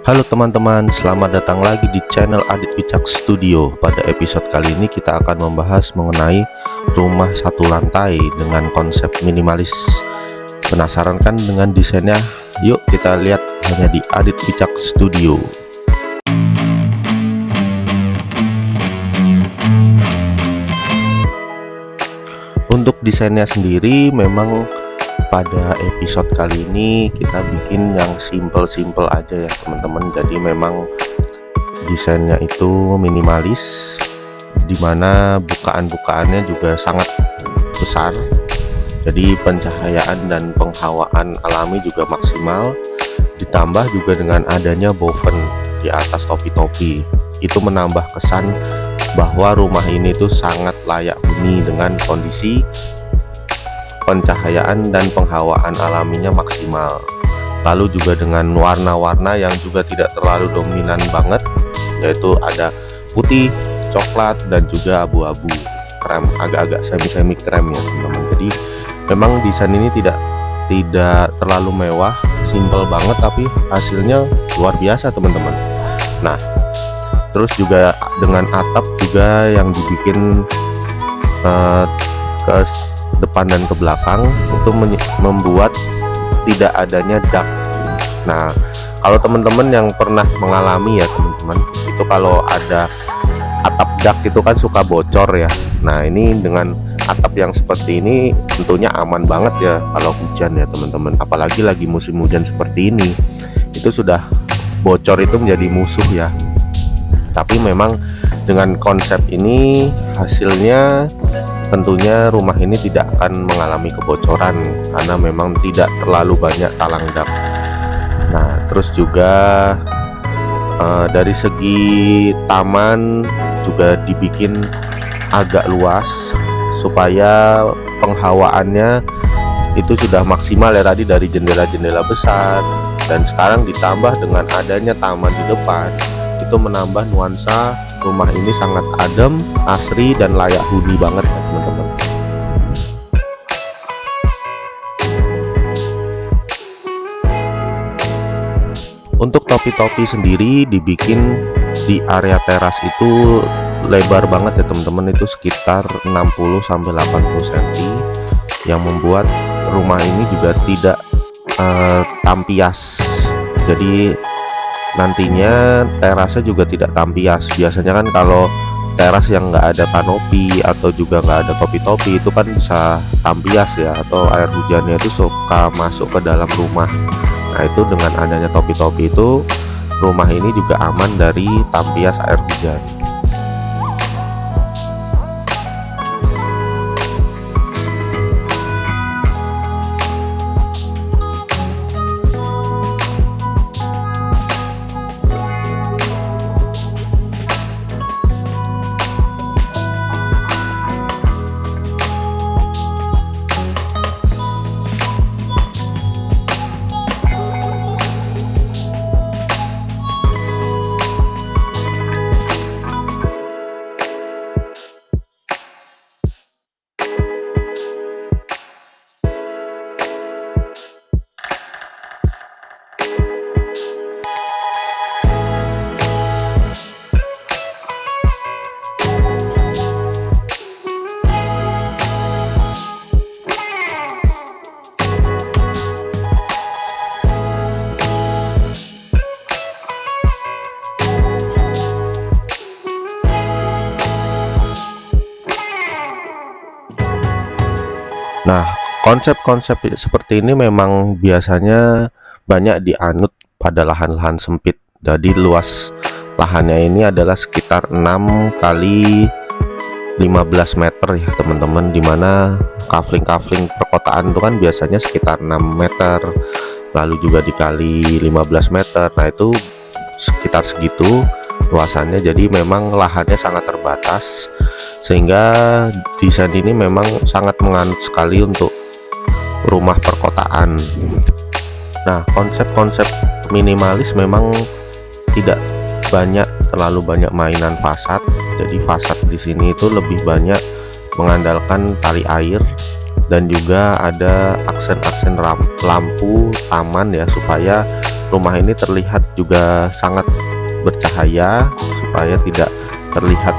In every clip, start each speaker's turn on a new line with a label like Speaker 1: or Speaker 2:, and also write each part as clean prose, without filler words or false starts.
Speaker 1: Halo teman-teman, selamat datang lagi di channel Adit Wicak Studio. Pada episode kali ini kita akan membahas mengenai rumah satu lantai dengan konsep minimalis. Penasaran kan dengan desainnya? Yuk kita lihat hanya di Adit Wicak Studio. Untuk desainnya sendiri memang pada episode kali ini kita bikin yang simple-simple aja ya teman-teman. Jadi memang desainnya itu minimalis, dimana bukaan-bukaannya juga sangat besar. Jadi pencahayaan dan penghawaan alami juga maksimal. Ditambah juga dengan adanya boven di atas topi-topi, itu menambah kesan bahwa rumah ini tuh sangat layak huni dengan kondisi pencahayaan dan penghawaan alaminya maksimal. Lalu juga dengan warna-warna yang juga tidak terlalu dominan banget, yaitu ada putih, coklat, dan juga abu-abu krem, agak-agak semi-semi krem ya teman-teman. Jadi memang desain ini tidak terlalu mewah, simple banget, tapi hasilnya luar biasa teman-teman. Nah, terus juga dengan atap juga yang dibikin ke depan dan ke belakang itu membuat tidak adanya dak. Nah, kalau teman-teman yang pernah mengalami ya teman-teman, itu kalau ada atap dak itu kan suka bocor ya. Nah, ini dengan atap yang seperti ini tentunya aman banget ya kalau hujan ya teman-teman. Apalagi lagi musim hujan seperti ini, itu sudah bocor itu menjadi musuh ya. Tapi memang dengan konsep ini hasilnya tentunya rumah ini tidak akan mengalami kebocoran karena memang tidak terlalu banyak talang dak. Nah, terus juga dari segi taman juga dibikin agak luas supaya penghawaannya itu sudah maksimal ya tadi, dari jendela-jendela besar, dan sekarang ditambah dengan adanya taman di depan, itu menambah nuansa rumah ini sangat adem, asri, dan layak huni banget ya teman-teman. Untuk topi-topi sendiri dibikin di area teras itu lebar banget ya teman-teman, itu sekitar 60-80 cm, yang membuat rumah ini juga tidak tampias. Jadi nantinya terasnya juga tidak tampias. Biasanya kan kalau teras yang nggak ada kanopi atau juga nggak ada topi-topi itu kan bisa tampias ya, atau air hujannya itu suka masuk ke dalam rumah. Nah, itu dengan adanya topi-topi itu rumah ini juga aman dari tampias air hujan. Nah, konsep-konsep seperti ini memang biasanya banyak dianut pada lahan-lahan sempit. Jadi luas lahannya ini adalah sekitar 6 kali 15 meter ya teman-teman, dimana kafling-kafling perkotaan itu kan biasanya sekitar 6 meter, lalu juga dikali 15 meter. Nah, itu sekitar segitu luasannya. Jadi memang lahannya sangat terbatas, sehingga desain ini memang sangat menganut sekali untuk rumah perkotaan. Nah, konsep-konsep minimalis memang tidak terlalu banyak mainan fasad. Jadi fasad di sini itu lebih banyak mengandalkan tali air, dan juga ada aksen-aksen lampu taman ya, supaya rumah ini terlihat juga sangat bercahaya supaya tidak terlihat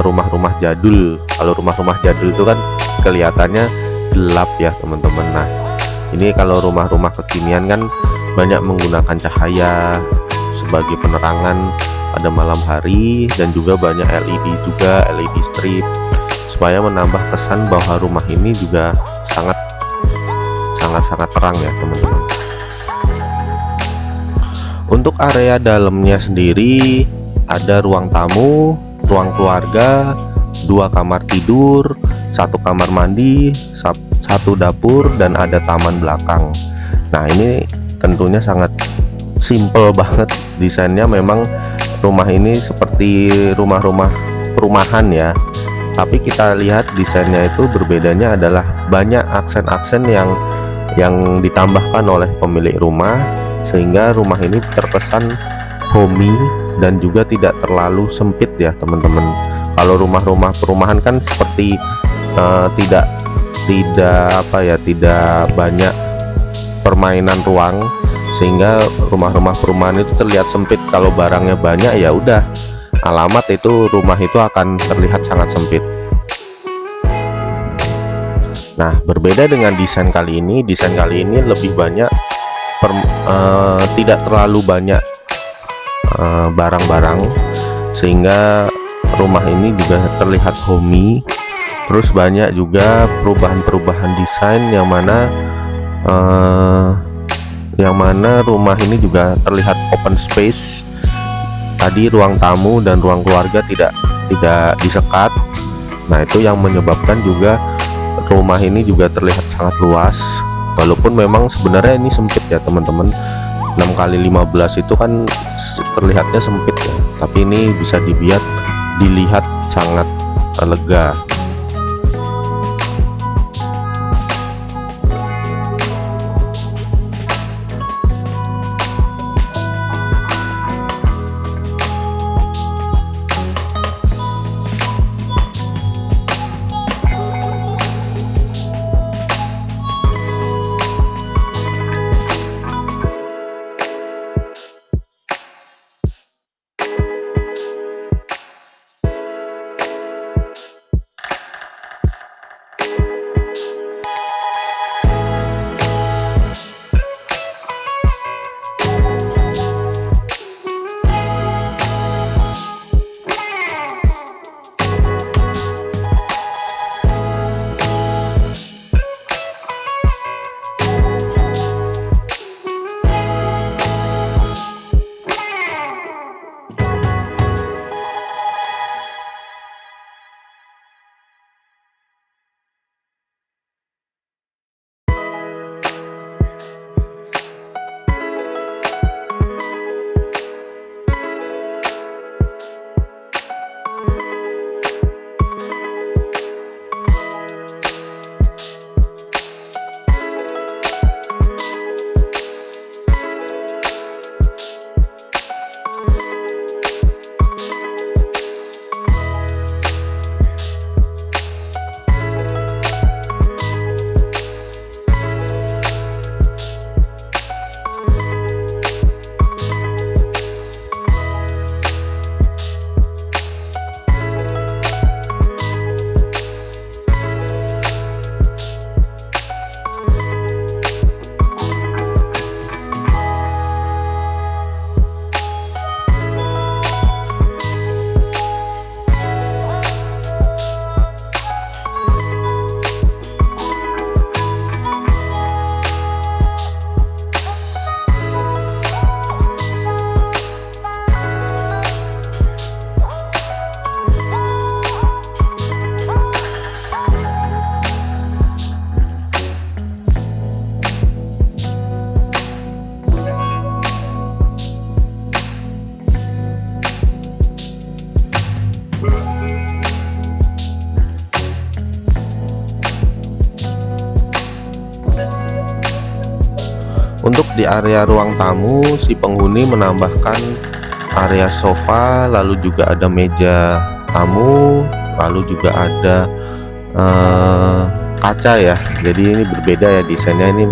Speaker 1: rumah-rumah jadul. Kalau rumah-rumah jadul itu kan kelihatannya gelap ya teman-teman. Nah, ini kalau rumah-rumah kekinian kan banyak menggunakan cahaya sebagai penerangan pada malam hari, dan juga banyak LED juga, LED strip, supaya menambah kesan bahwa rumah ini juga sangat terang ya teman-teman. Untuk area dalamnya sendiri ada ruang tamu, ruang keluarga, 2 kamar tidur, 1 kamar mandi, 1 dapur, dan ada taman belakang. Nah, ini tentunya sangat simple banget desainnya. Memang rumah ini seperti rumah-rumah perumahan ya, tapi kita lihat desainnya itu berbedanya adalah banyak aksen-aksen yang ditambahkan oleh pemilik rumah, sehingga rumah ini terkesan homey dan juga tidak terlalu sempit ya teman-teman. Kalau rumah-rumah perumahan kan seperti tidak banyak permainan ruang, sehingga rumah-rumah perumahan itu terlihat sempit. Kalau barangnya banyak ya udah, alamat itu rumah itu akan terlihat sangat sempit. Nah, berbeda dengan desain kali ini lebih banyak tidak terlalu banyak barang-barang, sehingga rumah ini juga terlihat homey. Terus banyak juga perubahan-perubahan desain yang mana rumah ini juga terlihat open space. Tadi ruang tamu dan ruang keluarga tidak disekat. Nah, itu yang menyebabkan juga rumah ini juga terlihat sangat luas, walaupun memang sebenarnya ini sempit ya teman-teman. 6x15 itu kan terlihatnya sempit ya, tapi ini bisa dilihat sangat lega. Untuk di area ruang tamu, si penghuni menambahkan area sofa, lalu juga ada meja tamu, lalu juga ada kaca ya. Jadi ini berbeda ya desainnya, ini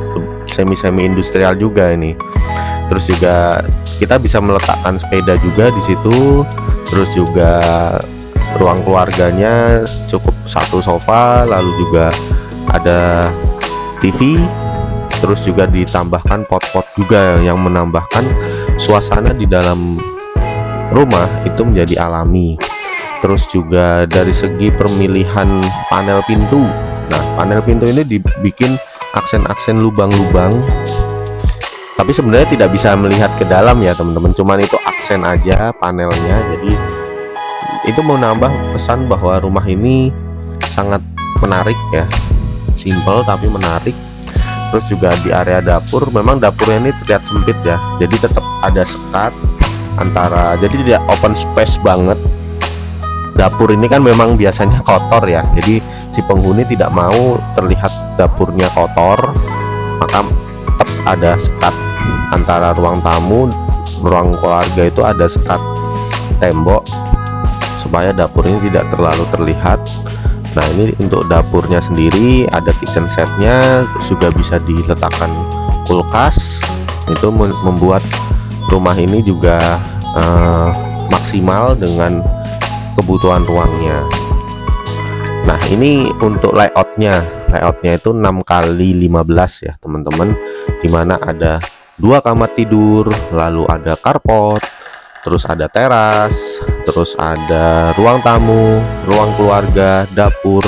Speaker 1: semi industrial juga ini. Terus juga kita bisa meletakkan sepeda juga di situ. Terus juga ruang keluarganya cukup satu sofa, lalu juga ada TV. Terus juga ditambahkan pot-pot juga yang menambahkan suasana di dalam rumah itu menjadi alami. Terus juga dari segi pemilihan panel pintu, nah panel pintu ini dibikin aksen-aksen lubang-lubang, tapi sebenarnya tidak bisa melihat ke dalam ya teman-teman, cuman itu aksen aja panelnya. Jadi itu mau nambah pesan bahwa rumah ini sangat menarik ya, simple tapi menarik. Terus juga di area dapur, memang dapurnya ini terlihat sempit ya, jadi tetap ada sekat antara, jadi tidak open space banget. Dapur ini kan memang biasanya kotor ya, jadi si penghuni tidak mau terlihat dapurnya kotor, maka tetap ada sekat antara ruang tamu, ruang keluarga itu ada sekat tembok supaya dapur ini tidak terlalu terlihat. Nah ini untuk dapurnya sendiri ada kitchen setnya, terus juga bisa diletakkan kulkas. Itu membuat rumah ini juga maksimal dengan kebutuhan ruangnya. Nah ini untuk layoutnya itu 6x15 ya teman-teman, dimana ada 2 kamar tidur, lalu ada carport, terus ada teras, terus ada ruang tamu, ruang keluarga, dapur,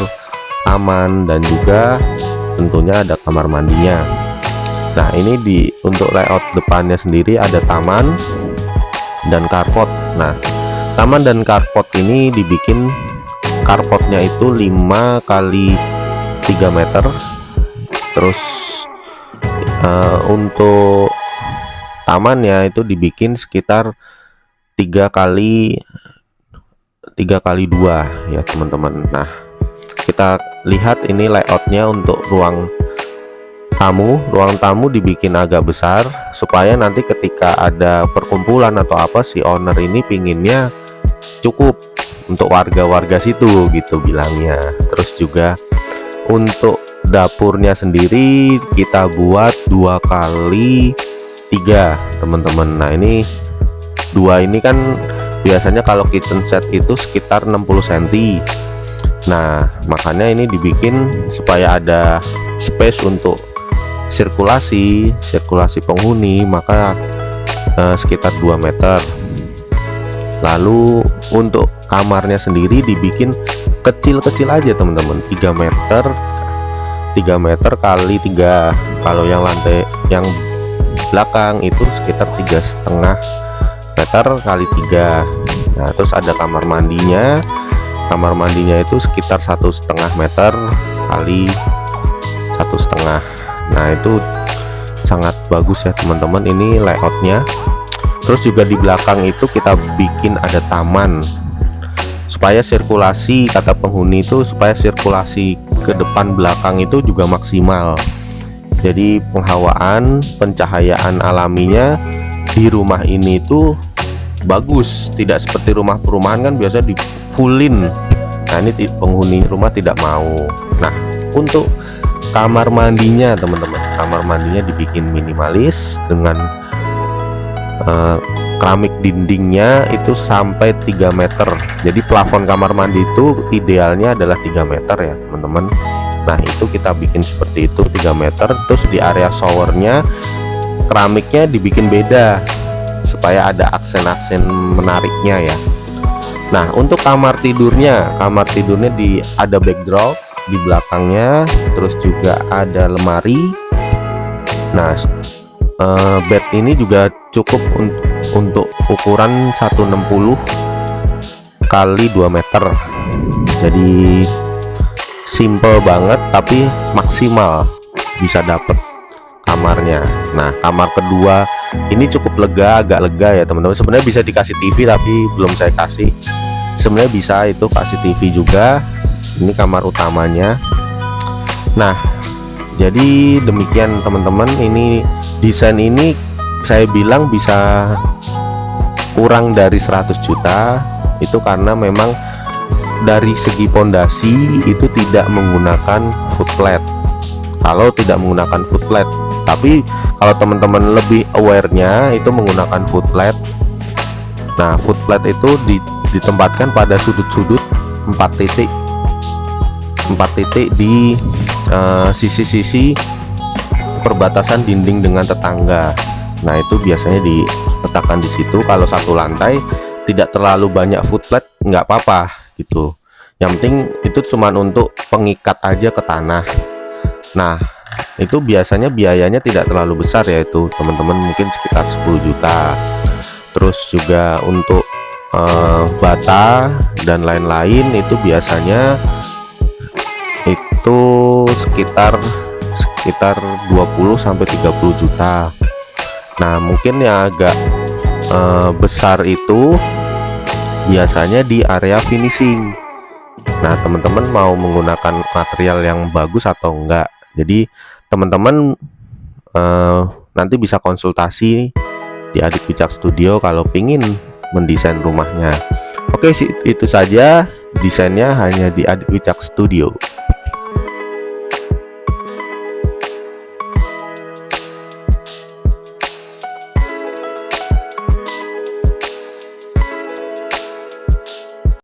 Speaker 1: taman, dan juga tentunya ada kamar mandinya. Nah ini untuk layout depannya sendiri ada taman dan carport. Nah taman dan carport ini dibikin, carportnya itu 5x3 meter. Terus untuk tamannya itu dibikin sekitar 3x2 ya teman-teman. Nah kita lihat ini layoutnya untuk ruang tamu dibikin agak besar supaya nanti ketika ada perkumpulan atau apa, si owner ini pinginnya cukup untuk warga-warga situ gitu bilangnya. Terus juga untuk dapurnya sendiri kita buat 2x3 teman-teman. Nah ini 2 ini kan biasanya kalau kitchen set itu sekitar 60 cm. Nah makanya ini dibikin supaya ada space untuk sirkulasi penghuni, maka sekitar 2 meter. Lalu untuk kamarnya sendiri dibikin kecil-kecil aja teman-teman, 3 meter kali 3. Kalau yang lantai yang belakang itu sekitar 3,5 meter kali 3. Nah terus ada kamar mandinya itu sekitar 1,5 meter kali 1,5. Nah itu sangat bagus ya teman-teman ini layoutnya. Terus juga di belakang itu kita bikin ada taman supaya sirkulasi, kata penghuni itu supaya sirkulasi ke depan belakang itu juga maksimal. Jadi penghawaan, pencahayaan alaminya di rumah ini tuh bagus, tidak seperti rumah perumahan kan biasa di fullin. Nah ini penghuni rumah tidak mau. Nah untuk kamar mandinya teman-teman, kamar mandinya dibikin minimalis dengan keramik dindingnya itu sampai 3 meter. Jadi plafon kamar mandi itu idealnya adalah 3 meter ya teman-teman. Nah itu kita bikin seperti itu 3 meter. Terus di area showernya keramiknya dibikin beda supaya ada aksen-aksen menariknya ya. Nah untuk kamar tidurnya ada backdrop di belakangnya, terus juga ada lemari. Nah bed ini juga cukup untuk ukuran 160 kali 2 meter. Jadi simple banget tapi maksimal bisa dapet kamarnya. Nah kamar kedua ini cukup agak lega ya teman-teman. Sebenarnya bisa dikasih TV tapi belum saya kasih. Sebenarnya bisa itu kasih TV juga. Ini kamar utamanya. Nah jadi demikian teman-teman, ini desain ini saya bilang bisa kurang dari 100 juta. Itu karena memang dari segi pondasi itu tidak menggunakan foot plate. Kalau tidak menggunakan foot plate Tapi kalau teman-teman lebih aware-nya itu menggunakan footplate. Nah, footplate itu ditempatkan pada sudut-sudut 4 titik di sisi-sisi perbatasan dinding dengan tetangga. Nah, itu biasanya diletakkan di situ. Kalau satu lantai tidak terlalu banyak footplate nggak apa-apa gitu. Yang penting itu cuman untuk pengikat aja ke tanah. Nah, itu biasanya biayanya tidak terlalu besar, yaitu teman-teman mungkin sekitar 10 juta. Terus juga untuk bata dan lain-lain itu biasanya itu sekitar 20 sampai 30 juta. Nah, mungkin yang agak besar itu biasanya di area finishing. Nah, teman-teman mau menggunakan material yang bagus atau enggak. Jadi teman-teman nanti bisa konsultasi di Adik Wicak Studio kalau pingin mendesain rumahnya. Oke, itu saja desainnya hanya di Adik Wicak Studio.